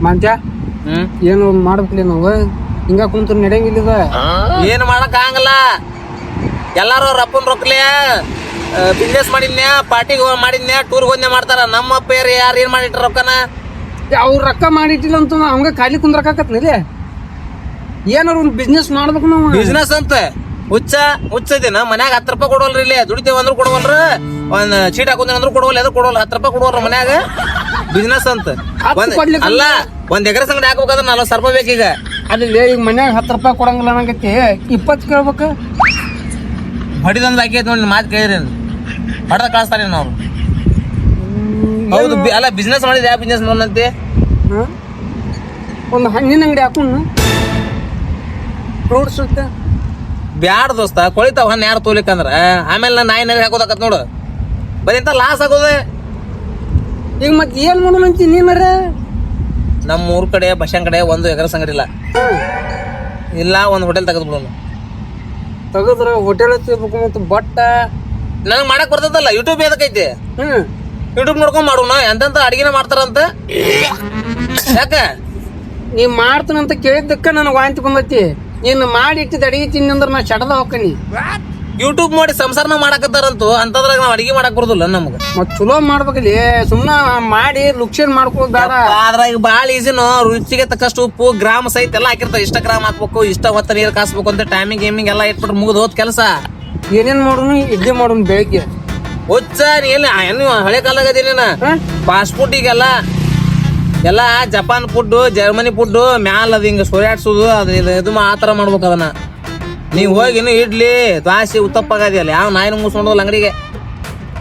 ಮಂತ್ಯ ಏನು ಮಾಡ್ಬೇಕಲಿ ನಾವು ಹಿಂಗ ಕುಂತ ನಡೆಯಂಗಿಲ್ಲ. ಏನು ಮಾಡಕ್ ಆಗಲ್ಲ. ಎಲ್ಲಾರು ರಪ್ಪನ್ ರೊಕ್ಕಲೆ ಬಿಸ್ನೆಸ್ ಮಾಡಿದ್ನ್ಯಾ, ಪಾರ್ಟಿಗೆ ಮಾಡಿದ್ನ್ಯಾ, ಟೂರ್ಗೆ ಹೋದ್ನೆ ಮಾಡ್ತಾರ. ನಮ್ಮ ಪೇರ್ ಯಾರು ಏನ್ ಮಾಡಿಟ್ರ ರೊಕ್ಕನ? ಅವ್ರ ರೊಕ್ಕ ಮಾಡಿಟ್ಟಿಲ್ಲ ಅಂತ ಅವಂಗ ಖಾಲಿ ಕುಂದ್ರಕಾಕತ್ನಿಲ್ಲ. ಏನಾರು ಒಂದು ಬಿಸ್ನೆಸ್ ಮಾಡ್ಬೇಕು ನಾವು. ಬಿಸ್ನೆಸ್ ಅಂತ ಹುಚ್ಚದಿನ ಮನ್ಯಾಗ 10 ರೂಪಾಯಿ ಕೊಡವಲ್ರಿ. ಇಲ್ಲಿ ದುಡಿತೇವ ಅಂದ್ರು ಕೊಡವಲ್ರ, ಒಂದ್ ಚೀಟ್ ಹಾಕೋದಿನ ಅಂದ್ರು ಕೊಡವಲ್ಲ, ಎದ್ರ ಕೊಡವಲ್ಲ. 10 ರೂಪಾಯಿ ಕೊಡವಲ್ರ ಮನ್ಯಾಗ. ಬಿಸ್ನೆಸ್ ಅಂತ ಅಲ್ಲ, ಒಂದ್ ಎಕರೆ ಸಂಗಡಿ ಹಾಕ್ಬೇಕಾದ್ರೆ 40,000 ರೂಪಾಯಿ ಬೇಕೀಗ. ಅದೇ ಈಗ ಮನ್ಯಾಗ 10 ರೂಪಾಯಿ ಕೊಡಂಗಿಲ್ಲ ಅನ್ನಂಗೈತಿ. 20 ಕೇಳ್ಬೇಕ. ಹೊಡಿದೊಂದು ಹಾಕಿ ನೋಡಿ ಮಾತು ಕೇಳಿರಿ, ಹೊಡೆದ ಕಳಿಸ್ತಾರೇನು ಅವ್ರು. ಹೌದು ಅಲ್ಲ, ಬಿಸ್ನೆಸ್ ಮಾಡಿದ್ರೆ ಯಾವ ಬಿಸ್ನೆಸ್ ನೋಡಂತೆ? ಒಂದು ಹಣ್ಣಿನ ಅಂಗಡಿ ಹಾಕೊಂಡು ಫ್ರೂಟ್ಸ್ ಬ್ಯಾಡ ದೋಸ್ತ, ಕೊಳಿತಾವ ಹಣ್ಣು ಯಾರು ತೋಲಿಕ್ಕಂದ್ರ ಆಮೇಲೆ ನಾಯಿ ನರಿ ಹಾಕೋದಾಕತ್ ನೋಡು. ಬರೀ ಇಂತ ಲಾಸ್ ಆಗೋದೆ. ಈಗ ಮತ್ತೆ ಏನ್ ಮಾಡೋಣ ಅಂತಿ ನೀನರ? ನಮ್ಮ ಊರ್ ಕಡೆ ಬಸ್ಸನ್ ಕಡೆ ಒಂದು ಎಕರೆ ಸಂಗಡಿ ಇಲ್ಲ, ಒಂದು ಹೋಟೆಲ್ ತೆಗೆದ್ಬಿಡೋಣ. ತೆಗದ್ರ ಹೋಟೆಲ್ ಹಚ್ಚಬೇಕು ಮತ್ತು ಬಟ್ಟ ನನಗೆ ಮಾಡಕ್ ಬರ್ತದಲ್ಲ. ಯೂಟ್ಯೂಬ್ ಎದಕ್ಕೈತಿ? ಯೂಟ್ಯೂಬ್ ನೋಡ್ಕೊಂಡ್ ಮಾಡೋಣ. ಎಂತೆಂತ ಅಡಿಗೆನ ಮಾಡ್ತಾರಂತ. ಯಾಕ ನೀ ಮಾಡ್ತಾನಂತ ಕೇಳಿದ್ದಕ್ಕ ನನಗೆ ವಾಂತಿ ಬಂದೈತಿ. ನೀನು ಮಾಡಿ ಇಟ್ಟಿದ್ದು ಅಡಿಗೆ ತಿನ್ನಿ ಅಂದ್ರೆ ನಾ ಚಡದ ಹೋಗ್ಕನಿ. ಯೂಟ್ಯೂಬ್ ಮಾಡಿ ಸಂಸಾರನ ಮಾಡಕತ್ತಾರಂತು ಅಂತಂದ್ರಾಗ ನಾವ್ ಅಡಿಗೆ ಮಾಡಕ್ ಬರೋದಿಲ್ಲ ನಮ್ಗ. ಮತ್ ಚಲೋ ಮಾಡ್ಬೇಕಲ್ಲಿ. ಸುಮ್ನ ಮಾಡಿ ಲುಕ್ಷನ್ ಮಾಡ್ಕೋದ್ ಬೇಡ. ಅದ್ರಾಗ ಬಾಳ ಈಸಿನೋ. ರುಚಿಗೆ ತಕ್ಕಷ್ಟು ಉಪ್ಪು, ಗ್ರಾಮ್ ಸಹಿತ ಎಲ್ಲ ಹಾಕಿರ್ತಾವ. ಇಷ್ಟ ಗ್ರಾಮ್ ಹಾಕ್ಬೇಕು, ಇಷ್ಟ ಹೊತ್ತ ನೀರ್ ಕಾಸ್ಬೇಕು ಅಂತ ಟೈಮಿಂಗ್ ಗೇಮಿಂಗ್ ಎಲ್ಲ ಇಟ್ಬಿಟ್ರೆ ಮುಗಿದು ಹೋದ್ ಕೆಲಸ. ಏನೇನ್ ಮಾಡೋನು? ಇಡ್ಲಿ ಮಾಡೋನು ಬೆಳಿಗ್ಗೆ. ಹುಚ್ಚ ನೀನು ಹಳೆ ಕಾಲಾಗದೇನ? ಫಾಸ್ಟ್ ಫುಡ್ ಈಗೆಲ್ಲ ಎಲ್ಲ ಜಪಾನ್ ಫುಡ್, ಜರ್ಮನಿ ಫುಡ್ ಮ್ಯಾಲ ಅದ ಹಿಂಗ ಸೋರ್ಯಾಡ್ಸೋದು, ಅದು ಇದು ಆತರ ಮಾಡ್ಬೇಕು ಅದನ್ನ. ನೀವ್ ಹೋಗಿ ಇನ್ನು ಇಡ್ಲಿ ದ್ವಾಸೆ ಉತ್ತಪ್ಪ ಆಗದಿಯಲ್ಲ, ಯಾವ ನಾಯಿನ ಮುಗಿಸ್ಕೊಂಡೋಲ್ಲ ಅಂಗಡಿಗೆ.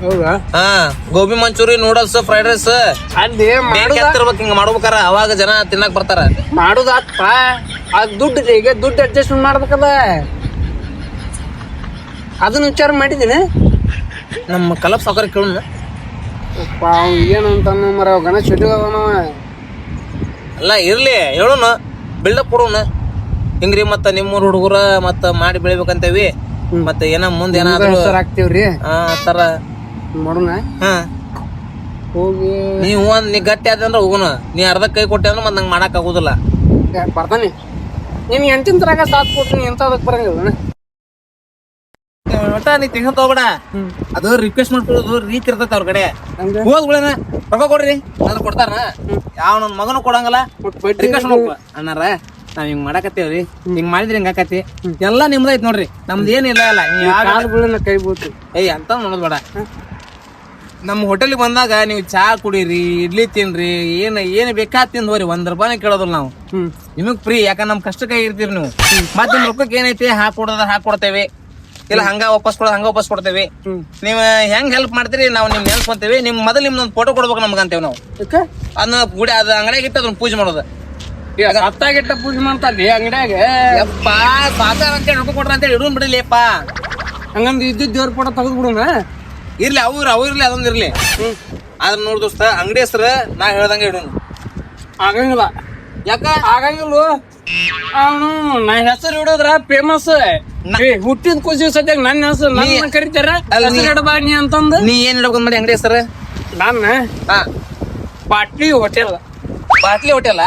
ಹೌದಾ? Gobi manchuri, noodles, fried rice ಅಲ್ಲಿ ಇರ್ಬೇಕು. ಹಿಂಗ ಮಾಡ್ಬೇಕಾರ, ಅವಾಗ ಜನ ತಿನ್ನಕ್ ಬರ್ತಾರ. ಮಾಡುದಪ್ಪ, ಅದ್ ದುಡ್ಡು ಈಗ ದುಡ್ಡು ಅಡ್ಜಸ್ಟ್ಮೆಂಟ್ ಮಾಡ್ಬೇಕಲ್ಲ. ಅದನ್ನ ವಿಚಾರ ಮಾಡಿದ್ದೀನಿ. ನಮ್ಮ ಕಲಪ್ ಸಾಕಾರ ಕೇಳೋಣ. ಏನಂತ ಮರ ಗಣೇಶ ಶೆಟ್ಟಿ ಅಲ್ಲ ಇರ್ಲಿ, ಹೇಳೋಣ, ಬಿಲ್ಡಪ್ ಕೊಡೋಣ. ಹಿಂಗ್ರಿ ಮತ್ತ ನಿಮ್ಮೂರ್ ಹುಡುಗರ ಮತ್ತ ಮಾಡಿ ಬೆಳಿಬೇಕಂತೇವಿ. ಮತ್ತೆ ಏನ ಮುಂದ್ ಏನಾದ್ರು ಆಗ್ತೇವ್ರಿ ತರ ಮಾಡೋಣ. ಹೋಗಿ ನೀ ಗಟ್ಟಿ ಆದಂದ್ರ ಹೋಗೋಣ. ನೀ ಅರ್ಧ ಕೈ ಕೊಟ್ಟೆ ಅಂದ್ರೆ ಮತ್ ನಂಗೆ ಮಾಡಕ್ ಆಗುದಿಲ್ಲ. ಬರ್ತಾನೆ ನೀನ್ ಎಂಟಿನ ತರಾಗ ಸಾಥ್ ಕೊಡ್ತೀನಿ. ಎಂತ ಅದಕ್ಕೆ ಬರಂಗಿಲ್ಲ ಒಟ್ಟ ನೀ ತಿಂಗ ತಗೋಬೇಡ. ಅದು ರಿಕ್ವೆಸ್ಟ್ ಮಾಡ್ಕೊಳ್ಳೋದು ರೀತಿ ಇರ್ತೈತಿ ಅವ್ರ ಕಡೆ. ಹೋಗ್ಬಿಡಣ, ರೊಕ್ಕ ಕೊಡ್ರಿ ಅಂದ್ರೆ ಕೊಡ್ತಾರ. ಯಾವ ನನ್ನ ಮಗನು ಕೊಡಂಗಲ್ಲ. ರಿಕ್ವೆಸ್ಟ್ ಮಾಡ್ಕೊ ಅಣ್ಣಾರ, ನಾವ್ ಹಿಂಗ್ ಮಾಡಾಕತ್ತೇವ್ರಿ, ಹಿಂಗ್ ಮಾಡಿದ್ರಿ ಹಿಂಗ ಆಕತಿ. ಎಲ್ಲಾ ನಿಮ್ದ ಐತ್ ನೋಡ್ರಿ, ನಮ್ದು ಏನಿಲ್ಲ. ಅಲ್ಲ ಕೈ ಬೋತು ಅಂತ ನೋಡೋದ್ ಬೇಡ. ನಮ್ ಹೋಟೆಲ್ಗೆ ಬಂದಾಗ ನೀವು ಚಾ ಕುಡೀರಿ, ಇಡ್ಲಿ ತಿನ್ರಿ, ಏನ್ ಬೇಕಾ ತಿಂದ್ ಹೋರಿ. 1 ರೂಪಾಯಿ ಕೇಳೋದಿಲ್ಲ ನಾವು. ನಿಮಗ್ ಫ್ರೀ, ಯಾಕಂದ್ರೆ ನಮ್ ಕಷ್ಟಕ್ಕೆ ಇರ್ತೀರಿ ನೀವು. ಮತ್ತೆ ನಿಮ್ ರೊಕ್ಕಕ್ಕೆ ಏನೈತಿ ಹಾಕೊಡ್ತೇವೆ. ಇಲ್ಲ ಹಂಗ ವಾಪಸ್ ಕೊಡ್ತೇವೆ. ನೀವ್ ಹೆಂಗ್ ಹೆಲ್ಪ್ ಮಾಡ್ತೀರಿ ನಾವು ನಿಮ್ ನೆನ್ಸ್ಕೊಂತೇವಿ. ನಿಮ್ ಮೊದಲು ನಿಮ್ದೊಂದು ಫೋಟೋ ಕೊಡ್ಬೇಕು ನಮ್ಗ ಅಂತೇವ್ ನಾವು. ಅದನ್ನ ಗುಡಿ ಅದ ಅಂಗಡಿಯಾಗ ಇಟ್ಟು ಅದನ್ನ ಪೂಜೆ ಮಾಡೋದು. ಹತ್ತಾಗಿಟ್ಟ ಪೂಜೆ ಮಾಡ್ತಾರ್ರಿ ಅಂಗಡಿಯಾಗ. ಯಪ್ಪ ಸಾಕಾರ ಅಂತೇಳಿ ರೊಕ್ಕ ಕೊಡ್ರ ಅಂತೇಳಿ ಇಡೋನ್ ಬಿಡಲಿಪ್ಪ. ಹಂಗಂದ್ ಇದ್ದಿದ್ ದೇವ್ರ ಫೋಟೋ ತೆಗೆದು ಬಿಡೋಣ. ಇರ್ಲಿ, ಅವ್ರಿರ್ಲಿ ಅದೊಂದ್ ಇರ್ಲಿ. ಅದನ್ನ ನೋಡ್ ದೋಸ್ತ, ಅಂಗಡಿ ಹೆಸರು ನಾ ಹೇಳ್ದಂಗ ಇಡೋನು. ಆಗಂಗಿಲ್ಲ. ಯಾಕ ಆಗಂಗಿಲ್ಲ? ಅವನು ನಾ ಹೆಸರು ಇಡೋದ್ರ ಫೇಮಸ್. ಹುಟ್ಟಿದ ಖುಷಿ ಸದ್ಯಾಗ ನನ್ನ ಹೆಸರು ನನ್ನ ಕರಿತಾರ ಇಡಬಾಣಿ ಅಂತಂದು. ನೀ ಏನ್ ಇಡ್ಬೇಕಂದ್ ಮಾಡಿ ಅಂಗಡಿ ಹೆಸರು? ನನ್ನ ಬಾಟ್ಲಿ ಹೋಟೆಲ್. ಬಾಟ್ಲಿ ಹೋಟೆಲ್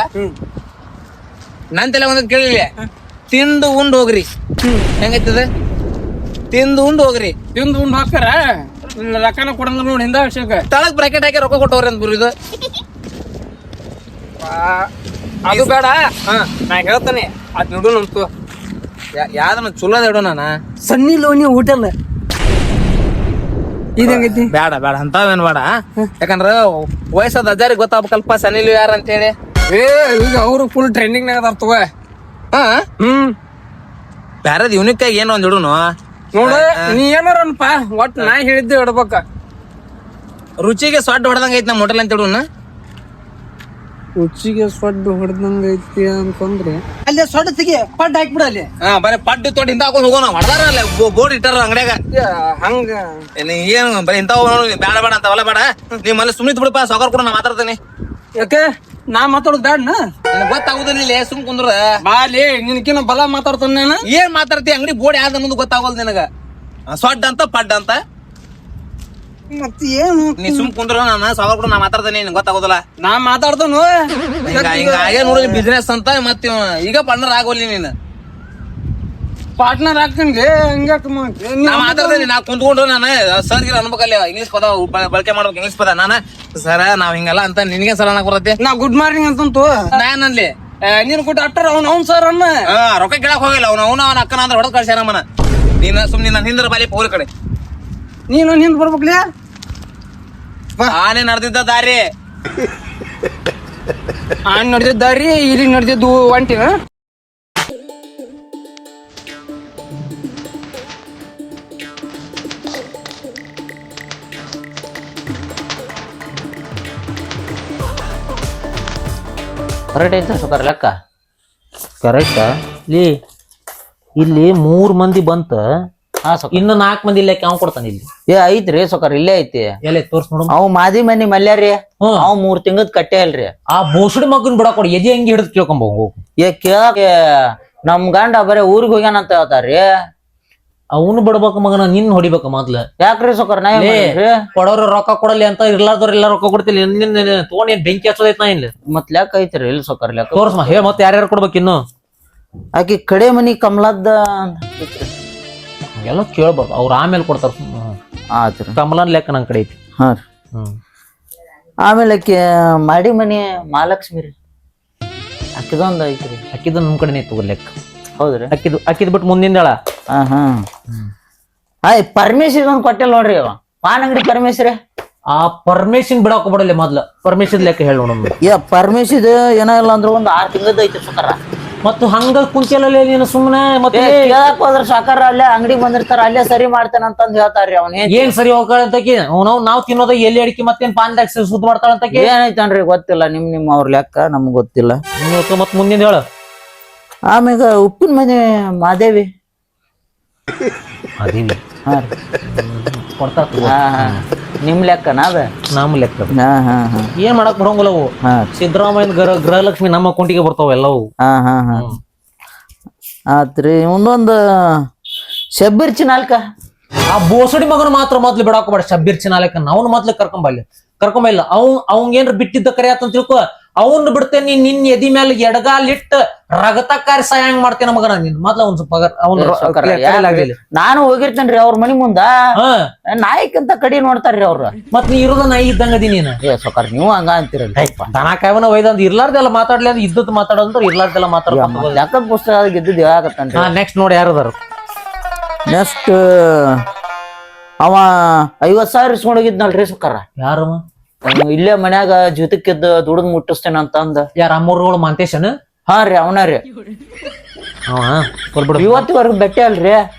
ನನ್ ತಲೆ ಒಂದ್ ಕೇಳಿಲ್ಲ. ತಿಂದು ಉಂಡ್ ಹೋಗ್ರಿ. ಹೆಂಗೈತದ? ತಿಂದು ಉಂಡ್ ಹೋಗ್ರಿ. ತಿಂದು ಉಂಡ್ ಹಾಕ್ತಾರ, ರೊಕ್ಕನ ಕೊಡಂಗ ನೋಡಿ ಹಿಂದ ವರ್ಷಕ್ಕೆ ತಳಗ್ ಬ್ರಾಕೆಟ್ ಹಾಕಿ ರೊಕ್ಕ ಕೊಟ್ಟವ್ರಿ ಅಂತ ಬರು. ಇದು ಅದು ಬೇಡ. ನಾ ಹೇಳ್ತಾನೆ ಅದ್ ನೋಡು ನಮ್ತು. ಯಾವ್ದನ್ನ ಚಲೋದ ಇಡೋ ನಾನ. ಸನ್ನಿ ಲೋನಿ ಹೋಟೆಲ್ ಇದಂಗೈತಿ. ಬೇಡ ಅಂತಾವೇನ್ ಬೇಡ. ಯಾಕಂದ್ರ ವಯಸ್ಸಾದ ಅಜ್ಜಾರಿಗೆ ಗೊತ್ತಾಗ್ಬೇಕಲ್ಪ ಸನಿಲು ಯಾರ ಅಂತ ಹೇಳಿ. ಈಗ ಅವ್ರು ಫುಲ್ ಟ್ರೆಂಡಿಂಗ್ ನಾಗ ಅದಾರ್ತವ. ಬ್ಯಾರದ್ ಯೂನಿಕ್ ಆಗಿ ಏನೋ ಒಂದ್ ಇಡುನು. ನೋಡು ನೀ ಏನಾರ ಅನ್ಪ, ಒಟ್ ನಾ ಹೇಳಿದ್ದೆ ಇಡ್ಬೇಕ. ರುಚಿಗೆ ಸೊಡ್ಡ ಹೊಡೆದಂಗ ಐತಿ ನಮ್ಮ ಹೋಟೆಲ್ ಅಂತ ಇಡುನ. ರುಚಿಗೆ ಸೊಡ್ಡ ಹೊಡೆದಂಗ ಐತಿ ಅಂತಂದ್ರೆ ಅಲ್ಲಿ ಸೊಡ್ಡ ತೆಗಿ ಪಡ್ಡ ಹಾಕ್ಬಿಡ ಅಲ್ಲಿ. ಬರೀ ಪಡ್ಡು ತೊಟ್ಟು ಇಂತ ಹಾಕೊಂಡ್ ಹೋಗೋಣ. ಹೊಡೆದಾರ ಅಲ್ಲ ಬೋರ್ಡ್ ಇಟ್ಟಾರ ಅಂಗಡ್ಯಾಗ. ಹಂಗ ಏನು ಬರೀ ಇಂತಾವ ಬೇಡ ಅಂತವಲ್ಲ ಬೇಡ. ನೀವ್ ಮನೆ ಸುಮ್ನಿತ್ ಬಿಡಪ್ಪ, ಸಾವುಕಾರ ಕೂಡ ನಾ ಮಾತಾಡ್ತೇನೆ. ಯಾಕೆ ನಾ ಮಾತಾಡೋದು ಬೇಡ? ಗೊತ್ತಾಗುದಿಲ್ಲ, ಸುಮ್ ಕುಂದ್ರ ಬಾಲಿ. ನಿನ್ಕಿನ ಬಲ ಮಾತಾಡ್ತಾನ ನಾನು. ಏನ್ ಮಾತಾಡ್ತಿ? ಅಂಗಡಿ ಬೋರ್ಡ್ ಯಾವ್ದು ಅನ್ನೋದು ಗೊತ್ತಾಗೋಲ್ ನಿನಗ. ಸೊಡ್ಡ ಅಂತ ಪಡ್ಡ ಅಂತ ಮತ್ ಏನು ನೀ ಸುಮ್ ಕುಂದ್ರ ನಾನು ಸಾವ್ಕಾರ ಕೂಡ ನಾ ಮಾತಾಡ್ತೇನೆ ನಿನ್ ಗೊತ್ತಾಗೋದಿಲ್ಲ. ನಾ ಮಾತಾಡ್ದನು ಹಿಂಗ ಆಗೇ ನೋಡಿ ಬಿಸ್ನೆಸ್ ಅಂತ ಮತ್ತೆ ಈಗ ಪಾರ್ಟ್ನರ್ ಆಗೋಲಿ ನೀನು. ಪಾರ್ಟ್ನರ್ ಆಗ್ತೀನಿ ಹಂಗಾಕ ನಾ ಮಾತಾಡ್ತೇನೆ. ನಾ ಕುಂತ್ಕೊಂಡು ನಾನು ಸರ್ ಗಿರ್ ಅನ್ಬೇಕಲ್ಲ ಇಂಗ್ಲೀಷ್ ಪದ ಬಳಕೆ ಮಾಡ್ಬೇಕು. ಇಂಗ್ಲೀಷ್ ಪದ ನಾನು ಸರ ನಾವ್ ಹಿಂಗಲ್ಲ ಅಂತ ನಿನಗೆ ಸರ್ ಅನ್ನಕ್ ಬರತ್ತೆ. ನಾ ಗುಡ್ ಮಾರ್ನಿಂಗ್ ಅಂತಂತು ನಾನ್ ಅನ್ಲಿ ನೀನ್ ಕೊಟ್ಟು ಅಟ್ಟಾರ ಅವ್ನ್ ಸರ್ ಅನ್ನ ರೊಕ್ಕ ಕೇಳಕ್ ಹೋಗಿಲ್ಲ ಅವನ ಅಕ್ಕನ ಅಂದ್ರೆ ಹೊಡೆದ್ ಕಳ್ಸ್ಯಾರ ನಮ್ಮನ. ನೀನ ಸುಮ್ನೆ ನಾನು ಹಿಂದ್ರ ಬಾಲಿ ಪೋಲ್ ಕಡೆ ನೀನು ಹಿಂದ್ ಬರ್ಬೇಕ್ಲಿ. ಆನೆ ನಡೆದಿದ್ದ ದಾರಿ ನಡೆದಿದ್ದಾರಿ ಇಲ್ಲಿ ನಡೆದಿದ್ದು ಒಂಟಿನ ಕರೆಕ್ಟ್ ಐತೆ ಸುಕರ್ ಲೆಕ್ಕ ಕರೆಕ್ಟ್ ಲೀ. ಇಲ್ಲಿ 3 ಮಂದಿ ಬಂತ, ಇನ್ನು 4 ಮಂದಿ ಲೆಕ್ಕ ಅವ್ ಕೊಡ್ತಾನ. ಇಲ್ಲಿ ಐತ್ರಿ ಸೊಕರ್ ಇಲ್ಲೇ ಐತಿ. ಎಲ್ಲಿ ತೋರ್ಸ್ ನೋಡು. ಅವ್ ಮಾದಿ ಮನಿ ಮಲ್ಯಾರಿ ಅವ್ 3 ತಿಂಗದ್ ಕಟ್ಟೆ ಅಲ್ರಿ. ಆ ಬೋಸಡಿ ಮಗನ್ ಬಿಡಕ್ ಕೊಡಿ ಎದಿ ಹಂಗಿ ಹಿಡಿದ್ ಕೇಳ್ಕೊಂಬ ಕೇಳಕ್ ನಮ್ ಗಂಡ ಬರೇ ಊರಿಗೆ ಹೋಗ್ಯಾನಂತ ಹೇಳ್ತಾರ್ರಿ. ಅವನು ಬಿಡ್ಬೇಕ ಮಗನ, ನಿನ್ ಹೊಡಿಬೇಕ ಮೊದ್ಲ. ಯಾಕ್ರಿ ಸೊಕರ್ ನಾ ಕೊಡೋರು ರೊಕ್ಕ ಕೊಡಲಿ ಅಂತ ಇರ್ಲಾರ್ದವ್ರ ಎಲ್ಲಾ ರೊಕ್ಕ ಕೊಡ್ತಿಲ್ಲ. ನಿನ್ ತಗೊಂಡ್ ಏನ್ ಬೆಂಕಿ ಹಚ್ಚೋದೈತ್ ನಾ ಇಲ್ಲ ಮತ್ ಲೆಕ್ಕ ಐತ್ರಿ ಇಲ್ಲಿ ಸೊಕರ್ ಲೆಕ್ಕ ತೋರ್ಸ್ಮ ಹೇಳ. ಮತ್ ಯಾರ್ಯಾರು ಕೊಡ್ಬೇಕ ಇನ್ನು? ಆಕಿ ಕಡೆ ಮನಿ ಕಮಲದ್ದ ಎಲ್ಲ ಕೇಳ್ಬಾರ್ದು, ಅವ್ರ ಆಮೇಲೆ ಕೊಡ್ತಾರ. ಆತ್ರಿ ಕಮಲನ್ ಲೆಕ್ಕ ನನ್ ಕಡೆ ಐತಿ. ಹಾ ರೀ. ಆಮೇಲೆ ಆಕಿ ಮಾಡಿ ಮನಿ ಮಹಾಲಕ್ಷ್ಮಿ ರೀ, ಅಕ್ಕಿದೊಂದ್ ಐತ್ರಿ. ಅಕ್ಕಿದ ನಮ್ ಕಡೆನೇ ತಗೋ ಲೆಕ್ಕ. ಹೌದ್ರಿ. ಅಕ್ಕಿದ್ ಬಿಟ್ಟು ಮುಂದಿಂದಳ. ಆಯ್ ಪರಮೇಶ್ವರ್ ಒಂದ್ ಕೊಟ್ಟಿಲ್ ನೋಡ್ರಿ ಅವ ಪಾನ್ ಅಂಗಡಿ ಪರಮೇಶ್ವರ. ಆ ಪರಮೇಶನ್ ಬಿಡಾಕ ಬಿಡಲ್ಲ ಮೊದ್ಲ. ಪರಮೇಶ್ವರ್ ಲೆಕ್ಕ ಹೇಳ ನೋಡ. ಪರಮೇಶ್ ಏನೋ ಇಲ್ಲ ಅಂದ್ರ ಒಂದ್ 6 ತಿಂಗಳದ ಐತಿ ಸುಕರ. ಮತ್ತ ಹಂಗ ಕುಂಚಲಲ್ಲ ನೀನು ಸುಮ್ಮನೆ ಮತ್ತೆ ಕೇಳಕ್ ಹೋದ್ರ ಸಾಕಾರ ಅಲ್ಲೇ ಅಂಗಡಿ ಬಂದಿರ್ತಾರ, ಅಲ್ಲೇ ಸರಿ ಮಾಡ್ತೇನೆ ಅಂತಂದ್ ಹೇಳ್ತಾರ್ರಿ. ಅವ್ನ ಏನ್ ಸರಿ ಹೋಗ್ತಾಳಂತಕಿ ನಾವ್ ತಿನ್ನೋದ ಎಲ್ಲಿ ಅಡಿಕೆ ಮತ್ತೇನ್ ಪಾನ್ದಾಗ ಸುದ್ದ ಮಾಡ್ತಾಳಂತಕಿ ಏನೈತನ್ರಿ ಗೊತ್ತಿಲ್ಲ. ನಿಮ್ ಅವ್ರ ಲೆಕ್ಕ ನಮ್ಗ್ ಗೊತ್ತಿಲ್ಲ. ಮತ್ ಮುಂದಿನ ಹೇಳ. ಆಮ್ಯಾಗ ಉಪ್ಪಿನ ಮನೆ ಮಾದೇವಿ ಕೊಡ್ತಾರ. ನಿಮ್ ಲೆಕ್ಕನ ಅದ ನಮ್ ಲೆಕ್ಕ. ಏನ್ ಮಾಡಕ್ ಬರಂಗಿಲ್ಲ ಅವು. ಸಿದ್ದರಾಮಯ್ಯ ಗೃಹಲಕ್ಷ್ಮಿ ನಮ್ಮ ಅಕೌಂಟಿಗೆ ಬರ್ತಾವ ಎಲ್ಲವು. ಆತ್ರಿ ಒಂದೊಂದು ಶಬ್ಬೀರ್ ಚಿನಾಲ್ಕ ಆ ಬೋಸಡಿ ಮಗನ ಮಾತ್ರ ಮೊದ್ಲು ಬಿಡಾಕ ಬೇಡ. ಶಬ್ಬೀರ್ ಚಿನಾಲ್ಕ ಅವ್ನ ಮೊದ್ಲು ಕರ್ಕೊಂಬಲ್ಲ. ಅವಂಗ ಏನ್ರ ಬಿಟ್ಟಿದ್ದ ಕರೆ ಆತ ತಿಳ್ಕೊ. ಅವನ್ ಬಿಡ್ತೇನೆ ನಿನ್ ಎದಿ ಮೇಲೆ ಎಡಗಾಲಿಟ್ಟ ರಗತಕ್ಕಾರಿ ಸಹಾಯ ಹೆಂಗ್ ಮಾಡ್ತೇನೆ ಮಗನ. ನಿನ್ ಮೊದ್ಲ ನಾನು ಹೋಗಿರ್ತೇನ್ರಿ ಅವ್ರ ಮನಿ ಮುಂದ. ನಾಯಿಕ್ಕಿಂತ ಕಡಿ ನೋಡ್ತಾರ್ರಿ ಅವ್ರ. ಮತ್ ನೀ ಇರೋದ ನಾಯಿ ಇದ್ದಂಗ ಅದಿ ನೀನ್. ಸೊಕರ್ ನೀವು ಹಂಗ ಅಂತೀರಲ್ಲ. ದನ ಕಾಯವನ ಒಯ್ದಂದ್ ಇರ್ಲಾರ್ದೆಲ್ಲ ಮಾತಾಡ್ಲಿ ಅಂದ್ರೆ ಇದ್ದದ್ ಮಾತಾಡೋದ್ರ ಇರ್ಲಾರ್ದೆಲ್ಲ ಮಾತಾಡ ಯಾಕ ಪುಸ್ತಕ ಗೆದ್ದಿದ್ ಯಾಕತ್ತನ್ರಿ. ನೆಕ್ಸ್ಟ್ ನೋಡಿ ಯಾರದಾರು. ನೆಕ್ಸ್ಟ್ ಅವ 50,000 ಇಸ್ಕೊಂಡೋಗಿದ್ನಲ್ರಿ ಸೊಕರ. ಯಾರು? ಇಲ್ಲೇ ಮನ್ಯಾಗ ಜೀತಕ್ಕಿದ್ದ ದುಡ್ದ್ ಮುಟ್ಟಿಸ್ತೇನೆ ಅಂತಂದ. ಯಾರ ಅಮ್ಮೂರ್ಗಳು ಮಾಂತೇಶನ್? ಹಾ ರೀ ಅವನ ರೀ. ಇವತ್ತಿವರೆಗೂ ಬೆಟ್ಟೆ ಅಲ್ರಿ.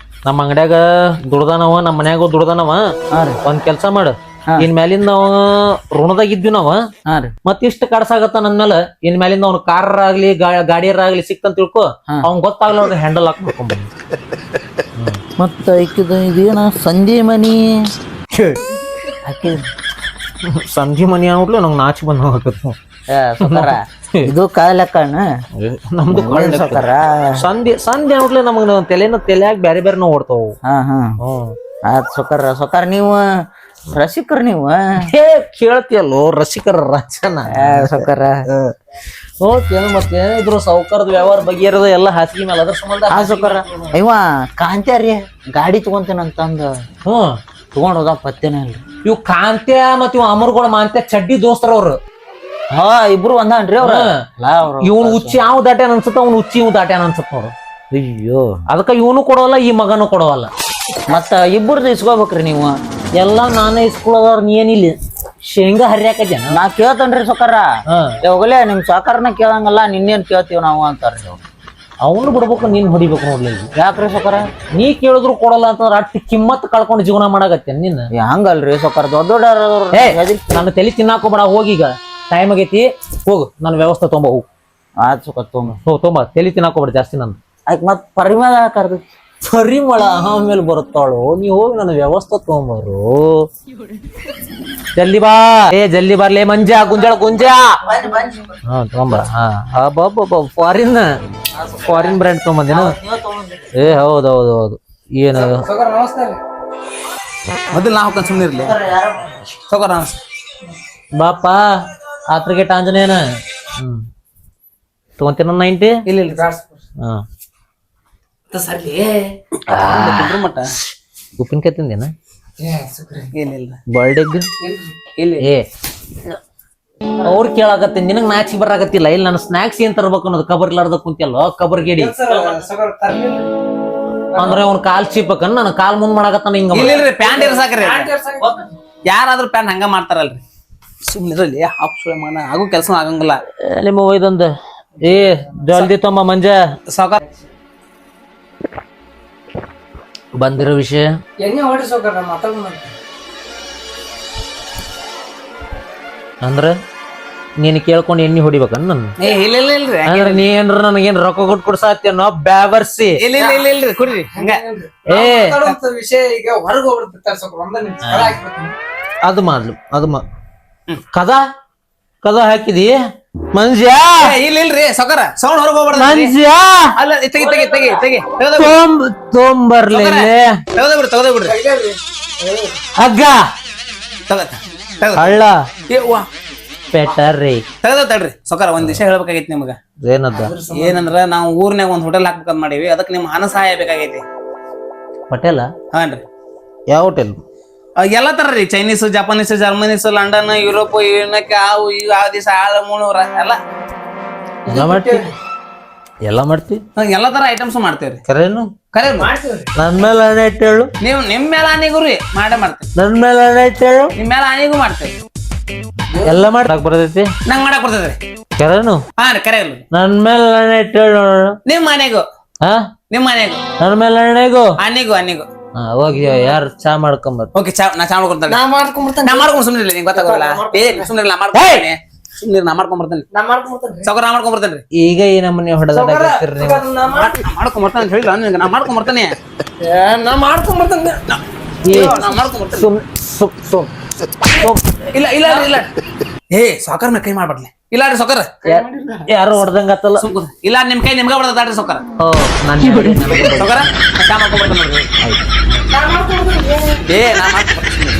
ನಮ್ಮ ಅಂಗಡ್ಯಾಗ ದುಡ್ದಾನವ, ನಮ್ಮ ಮನ್ಯಾಗ ದುಡ್ದಾನವ. ಒಂದ್ ಕೆಲ್ಸ ಮಾಡು, ಇನ್ ಮ್ಯಾಲಿಂದ ಅವ ಋಣದಾಗ ಇದ್ವಿ ನಾವ. ಮತ್ ಇಷ್ಟ ಕಡ್ಸಾಗತ್ತ ನನ್ಮೇಲೆ ಇನ್ ಮ್ಯಾಲಿಂದ ಅವ್ನ ಕಾರ್ ಆಗ್ಲಿ ಗಾಡಿಯರಾಗ್ಲಿ ಸಿಕ್ತಂತ ತಿಳ್ಕೊ. ಅವ್ನ್ ಗೊತ್ತಾಗ್ಲ ಹ್ಯಾಂಡಲ್ ಹಾಕ್ ಮಾಡ್ಕೊಂಡ್. ಮತ್ತ ಇದೇನ ಸಂಧಿ ಮನಿ ಸಂಧಿ ಮನಿ ಆಗ್ಬಿಟ್ಲು ನಂಗೆ ನಾಚಿ ಬಂದ್ ಹೋಗತ್ತ. ಇದು ಕಾಲಕ್ಕಣ್ಣ ನಮ್ದು ಸಂಧಿ ಆಗ್ಬಿಟ್ಲೆ ನಮಗ್ ತಲೆಯಾಗ ಬ್ಯಾರೆ ಬ್ಯಾರೆ ನೋವು ಓಡ್ತಾವು. ಸೊಕರ ನೀವು ರಸಿಕರ ನೀವು ಕೇಳ್ತಿಯಲ್ಲೋ ರಸಿಕರ ರಾಜನ ಸೊಕರ. ಓಕೆ ಮತ್ತೆ ಇದ್ರು ಸೌಕರ್ದ ವ್ಯವಹಾರ ಬಗೆಯರದ ಎಲ್ಲ ಹಾಸಿಗೆ ಮೇಲೆ ಅದ್ರ ಸಂಬಂಧ. ಸೊಕರ ಇವ ಕಾಂತ್ಯಾರಿ ಗಾಡಿ ತಗೊಂತೇನಂತಂದ ತಗೊಂಡ್ ಹೋದ ಪತ್ತೇನೆ ಅಲ್ರಿ. ಇವ್ ಕಾಂತ್ಯ ಮತ್ ಇವ್ ಅಮರ್ಗಳ ಮಾಂತ್ಯ ಚಡ್ಡಿ ದೋಸ್ತರ ಅವ್ರು. ಇಬ್ರು ಒಂದನ್ರಿ ಅವ್ರ. ಇವ್ನು ಉಚ್ಚಿ ಯಾವ ದಾಟ್ಯಾನ ಅನ್ಸುತ್ತ, ಅವ್ನು ಉಚ್ಚಿ ಇವ್ ದಾಟ್ಯಾನ ಅನ್ಸುತ್ತ ಅವ್ರು. ಅಯ್ಯೋ ಅದಕ್ಕ ಇವನು ಕೊಡವಲ್ಲ ಈ ಮಗನು ಕೊಡವಲ್ಲ. ಮತ್ತ ಇಬ್ಬರದು ಇಸ್ಕೋಬೇಕ್ರಿ ನೀವು. ಎಲ್ಲಾ ನಾನೇ ಇಸ್ಕೊಳ್ಳೋದವ್ರ ನೀ ಏನಿಲ್ಲ ಶೇಂಗಾ ಹರಿಯಾಕಜನ. ನಾ ಕೇಳ್ತೇನ್ರಿ ಸೊಕರ. ಹೋಗಲೇ ನಿಮ್ ಸಾಕಾರನ ಕೇಳಂಗಲ್ಲ ನಿನ್ನೇನ್ ಕೇಳ್ತೀವ್ ನಾವು ಅಂತಾರ್ರಿ ಅವ್ರು. ಅವನು ಬಿಡ್ಬೇಕು ನೀನ್ ಹೊಡಿಬೇಕು ನೋಡ್ಲಿ. ಯಾಕ್ರಿ ಸೊಕರ? ನೀ ಕೇಳಿದ್ರು ಕೊಡಲ್ಲ ಅಂತಂದ್ರ ಅಟ್ಟಿ ಕಿಮ್ಮತ್ ಕಳ್ಕೊಂಡು ಜೀವನ ಮಾಡಾಕತ್ತೇನ್ ನೀನ್? ಹಂಗಲ್ರಿ ಸೊಕರ, ದೊಡ್ಡ ನನ್ನ ತಲೆ ತಿನ್ನಾಕೋಬೇಡ. ಹೋಗೀಗ ಟೈಮ್ ಆಗೈತಿ, ಹೋಗು. ನನ್ನ ವ್ಯವಸ್ಥೆ ತೊಂಬ ಹೋಗು. ಆಯ್ತು ಸೊಕರ್ ತೊಂಬ ತಲೆ ತಿನ್ನಾಕೋಬೇಡ ಜಾಸ್ತಿ. ನಂದು ಆಯ್ತು. ಮತ್ ಪರಿಮಳ ಕರ್ದು ಪರಿಮಳ ಆಮೇಲೆ ಬರುತ್ತಾಳು. ನೀ ಹೋಗಿ ನನ್ನ ವ್ಯವಸ್ಥೆ ತೊಗೊಂಬರು. ಜಲ್ದಿ ಬಾ ಜಲ್ದಿ ಬರ್ಲಿ. ಮಂಜಾ ಗುಂಜಾ ಹಾ ತೊಗೊಂಬ. Foreign brand ತೊಗೊಂಬಂದಿನ? ಹೌದೌದು. ಏನು ಮೊದಲು ನಾ ಹೋಗ್ಕೊಂಡು ಸುಮ್ಮನೆ ಇರ್ಲಿ ಸೌಕರ ಬಾಪ ಆತ್ರಗೇಟ್ ಆಂಜನೇಯನ ತಗೊಂತೀನ 90. ಇಲ್ಲ ಇಲ್ಲ ಹಾ ಸರ್ಲಿ ಮಟ್ಟ ಉಪ್ಪಿನಕಾಯಿ ತಿಂದೇನ ಇಲ್ಲ ಇಲ್ಲ ಬರ್ಡೇಗ್ ಇಲ್ಲ ಏ ಅವ್ರು ಕೇಳಾಕತ್ತೀನಿ ನಿನಗ್ ನಾಚಿಗೆ ಬರಾಕತ್ತಿಲ್ಲ ಇಲ್ಲಿ ನಾನು ಸ್ನಾಕ್ಸ್ ಏನ್ ತರ್ಬೇಕು ಅನ್ನೋದು ಕಬರ್ ಇಲ್ಲಾರ್ದ ಕುಂತಿಯಲ್ಲ ಕಬರ್ ಗೇಡಿ ಅಂದ್ರೆ ಅವ್ನ ಕಾಲ್ ಚೀಪಕನ್ ನನ್ನ ಕಾಲ್ ಮುಂದ್ ಮಾಡಾಕತ್ತಾನ ಹಿಂಗ ಇಲ್ರಿ ಪ್ಯಾಂಟ್ ಇರ್ಸಾಕ್ರಿ ಯಾರಾದ್ರೂ ಪ್ಯಾಂಟ್ ಹಂಗ ಮಾಡ್ತಾರಲ್ರಿ ಸುಮ್ಮನಿರಲಿ ಹಾಫ್ ಮನ ಆಗೋ ಕೆಲಸ ಆಗಂಗಿಲ್ಲ ನಿಮ್ಮ ಒಯ್ದೊಂದು ಏ ಜಲ್ದಿ ತೊಂಬ ಮಂಜ ಸಾವ್ಕಾರ ಬಂದಿರೋ ವಿಷಯ ಎಣ್ಣೆ ಹೊಡ್ರಿ ಸೌಕರ್ಯ ಮಾತಾಡೋಣ ಅಂದ್ರ ನೀನ್ ಕೇಳ್ಕೊಂಡು ಎಣ್ಣೆ ಹೊಡಿಬೇಕನ್ ನನ್ ಏ ಇಲ್ಲ ಇಲ್ಲ ಇಲ್ರಿ ಅಂದ್ರೆ ನೀ ಏನ್ರ ನನಗೇನ್ ರೊಕ್ಕ ಕೊಟ್ಟು ಕೊಡ್ಸಾತ್ಯನೋ ಬ್ಯಾವರ್ಸಿ ಇಲ್ಲ ಇಲ್ಲ ಇಲ್ಲ ಇಲ್ರಿ ಕುಡ್ರಿ ಹಂಗ ಏ ವಿಷಯ ಈಗ ಹೊರಗೆ ಹೋಗ್ಬಿಡ್ತಾರೆ ಸೌಕರ್ಯ ಒಂದ ನಿಮಿಷ ಅದು ಮಾಡ್ಲು ಕದ ಕದ ಹಾಕಿದಿ ಮಂಜ್ಯ ಇಲ್ಲ ಇಲ್ರಿ ಸೌಕರ ಸೌಂಡ್ ಹೊರಗೆ ಹೋಗ್ಬಾರ್ದು ಮಂಜ್ಯ ಅಲ್ಲ ತೆಗಿ ತೆಗಿ ತೆಗಿ ತೆಗಿ ತೊಂಬರ್ಲಿ ತೆಗದ ಬಿಡ್ರಿ ಹಗ್ಗ ಹಳ್ಳ ಪೆಟರ್ರಿ ತೆಗದ ತಡ್ರಿ ಸೌಕರ ಒಂದ್ ವಿಷಯ ಹೇಳ್ಬೇಕಾಗೈತಿ ನಿಮ್ಗ ಏನದ ಏನಂದ್ರ ನಾವು ಊರ್ನಾಗ ಒಂದ್ ಹೋಟೆಲ್ ಹಾಕ್ಬೇಕಂತ ಮಾಡೀವಿ ಅದಕ್ಕೆ ನಿಮ್ ಹಣ ಸಹಾಯ ಬೇಕಾಗೈತಿ ಹೋಟೆಲ್ ಹಾನ್ರಿ ಯಾವ ಹೋಟೆಲ್ ಎಲ್ಲಾ ತರ ರೀ ಚೈನೀಸ್ ಜಪಾನೀಸ್ ಜರ್ಮನೀಸ್ ಲಂಡನ್ ಯುರೋಪ್ ಏನಕ್ಕೆ ಅವು ಈಗ ಆ ದಿವಸ ಆಳ ಮೂಳೂರ ಎಲ್ಲ ಎಲ್ಲ ಮಾಡ್ತಿ ಎಲ್ಲ ಮಾಡ್ತಿ ಎಲ್ಲಾ ತರ ಐಟಮ್ಸ್ ಮಾಡ್ತೇವ್ರಿ ಕರೇನು ಕರೆ ನನ್ ಮೇಲೆ ಹಣ ಇಟ್ಟೇಳು ನೀವು ನಿಮ್ ಮೇಲೆ ಆನೆಗೂ ರೀ ಮಾಡೇ ಮಾಡ್ತೇವೆ ನನ್ ಮೇಲೆ ಹಣ ಇಟ್ಟೇಳು ನಿಮ್ ಮೇಲೆ ಆನೆಗೂ ಮಾಡ್ತೇವೆ ಎಲ್ಲ ಮಾಡಕ್ ಬರ್ತೈತಿ ನಂಗ್ ಮಾಡಕ್ ಬರ್ತದ್ರಿ ಕರೇನು ಹಾ ರೀ ಕರೆ ಇಲ್ಲ ನನ್ ಮೇಲೆ ಹಣ ಇಟ್ಟೇಳು ನೋಡು ನಿಮ್ ಮನೆಗೂ ಹಾ ನಿಮ್ ಮನೆಗೂ ನನ್ ಮೇಲೆ ಹಣೆಗೂ ಆನೆಗೂ ಆನೆಗೂ ಹಾ ಹೋಗಿ ಯಾರು ಚಾ ಮಾಡ್ಕೊಂಬರ್ ಓಕೆ ನಾ ಚಾ ಮಾಡ್ಕೊಡ್ತೇನೆ ನಾ ಮಾಡ್ಕೊಂಡ್ಬಿಡ್ತೇನೆ ನಾ ಮಾಡ್ಕೊಂಡು ಸುಮ್ಮನೆ ನಿಂಗೆ ಗೊತ್ತಾಗೋಲ್ಲ ಏ ಸುಮ್ಮನೆ ನಾ ಮಾಡ್ಕೊಡ್ತೇನೆ ಸುಮ್ಮನೆ ನಾ ಮಾಡ್ಕೊಂಡ್ಬರ್ತೇನೆ ನಾ ಮಾಡ್ಕೊಂಡ್ಬಿಡ್ತೇನೆ ಸೌಕರ್ ನಾ ಮಾಡ್ಕೊಂಡ್ಬರ್ತೇನೆ ರೀ ಈಗ ಈ ನಮ್ಮನೆ ಹೊಡೆದಾಡಕತ್ತೀರಿ ನೀವು ಮಾಡ್ಕೊಂಡ್ಬರ್ತಾನೆ ಅಂತ ಹೇಳಿಲ್ಲ ನಿನಗೆ ನಾ ಮಾಡ್ಕೊಂಡ್ಬರ್ತಾನೆ ನಾ ಮಾಡ್ಕೊಂಡ್ಬಿಡ್ತೇನೆ ನಾ ಮಾಡ್ಕೊಂಡ್ಬರ್ತೇನೆ ಸುಮ್ ಸುಮ್ ಸುಮ್ ಇಲ್ಲ ಇಲ್ಲ ರೀ, ಇಲ್ಲ ಏ ಸಾಕರ್ ಮೇಲೆ ಕೈ ಮಾಡ್ಬಾರ್ಲಿ ಇಲ್ಲ ರೀ ಸೌಕರ್ ಯಾರು ಹೊಡೆದಂಗತ್ತಲ್ಲ ಇಲ್ಲ ನಿಮ್ ಕೈ ನಿಮ್ಗೆ ಬರ್ತದಾಡ್ರಿ ಸೌಕರ್ ಓ ನಾನು ಸೌಕರ ಚಾ ಮಾಡ್ಕೊಂಡ್ಬರ್ತಾನೆ ನೋಡ್ರಿ ಏ ನಾ ಮಾಡ್ಕೊಂಡ್ಬರ್ತೀನಿ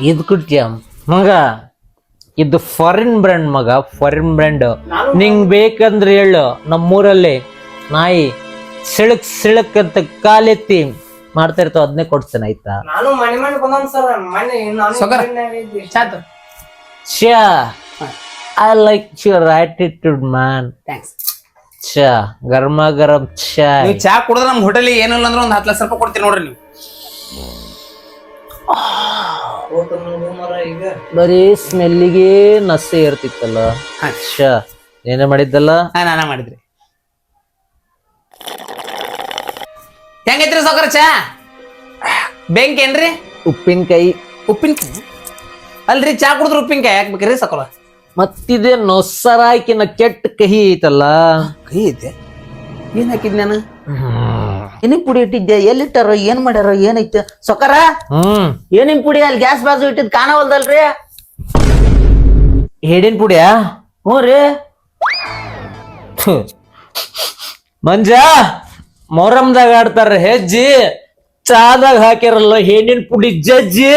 ಇದು ಕುಟ್ಯ ಮಗ ಇದು ಫಾರಿನ್ ಬ್ರ್ಯಾಂಡ್ ಮಗ ಫಾರಿನ್ ಬ್ರ್ಯಾಂಡ್ ನಿಂಗ್ ಬೇಕಂದ್ರೆ ಹೇಳು ನಮ್ಮೂರಲ್ಲಿ ನಾಯಿ ಸಿಳಕ್ ಸಿಳಕ್ ಅಂತ ಕಾಲೆತ್ತಿ ಮಾಡ್ತಾ ಇರ್ತಾವ ಅದನ್ನೇ ಕೊಡ್ತೇನೆ ಆಯ್ತಾ ನಾನು ಮನೆ ಬಂದ ಸರ್ ಮನೆ ಸೌಕರ್ ಚಾತ್ ಶ್ಯಾ I like your attitude man thanks ಚಾ ಗರಮ ಗರಂ ಚಾ ನೀವು ಚಾ ಕುಡಿದ್ರೆ ನಮ್ಮ ಹೋಟೆಲಿಗೆ ಏನಿಲ್ಲ ಅಂದ್ರೆ ಒಂದು 10 ಲಕ್ಷ ರೂಪಾಯಿ ಕೊಡ್ತೀನಿ ನೋಡ್ರಿ ನೀವು ಈಗ ಬರೀ ಸ್ಮೆಲ್ಲಿಗೆ ನಸೆ ಇರ್ತಿತ್ತಲ್ಲ ಚಾ ಏನೇ ಮಾಡಿದ್ದಲ್ಲ ನಾನ ಮಾಡಿದ್ರಿ ಹೆಂಗೈತ್ರಿ ಸೌಕರ್ ಚಾ ಬೆಂಕಿ ಏನ್ರಿ ಉಪ್ಪಿನಕಾಯಿ ಉಪ್ಪಿನಕಾಯಿ ಅಲ್ರಿ ಚಾ ಕುಡಿದ್ರೆ ಉಪ್ಪಿನಕಾಯಿ ಯಾಕೆ ಬೇಕ್ರಿ ಸೌಕರ ಮತ್ತಿದೆ ನೊಸರಾಕಿನ ಕೆಟ್ಟ ಕಹಿ ಐತಲ್ಲ ಕೈ ಐತೆ ಏನ್ ಹಾಕಿದ್ ನಾನು ಏನಿನ್ ಪುಡಿ ಇಟ್ಟಿದ್ದೆ ಎಲ್ಲಿಟ್ಟಾರ ಏನ್ ಮಾಡ್ಯಾರ ಏನೈತೆ ಸೊಕರ ಏನಿನ್ ಪುಡಿ ಅಲ್ಲಿ ಗ್ಯಾಸ್ ಬಾಜು ಇಟ್ಟಿದ್ ಕಾಣವಲ್ದಲ್ರಿ ಹೇಡಿನ ಪುಡಿಯಾ ಹ್ಞೂ ರೀ ಮಂಜ ಮೊಹರಂದಾಗ ಆಡ್ತಾರ ಹೆಜ್ಜಿ ಚಾದಾಗ ಹಾಕಿರಲ್ಲ ಹೇಡಿನ ಪುಡಿ ಜಜ್ಜಿ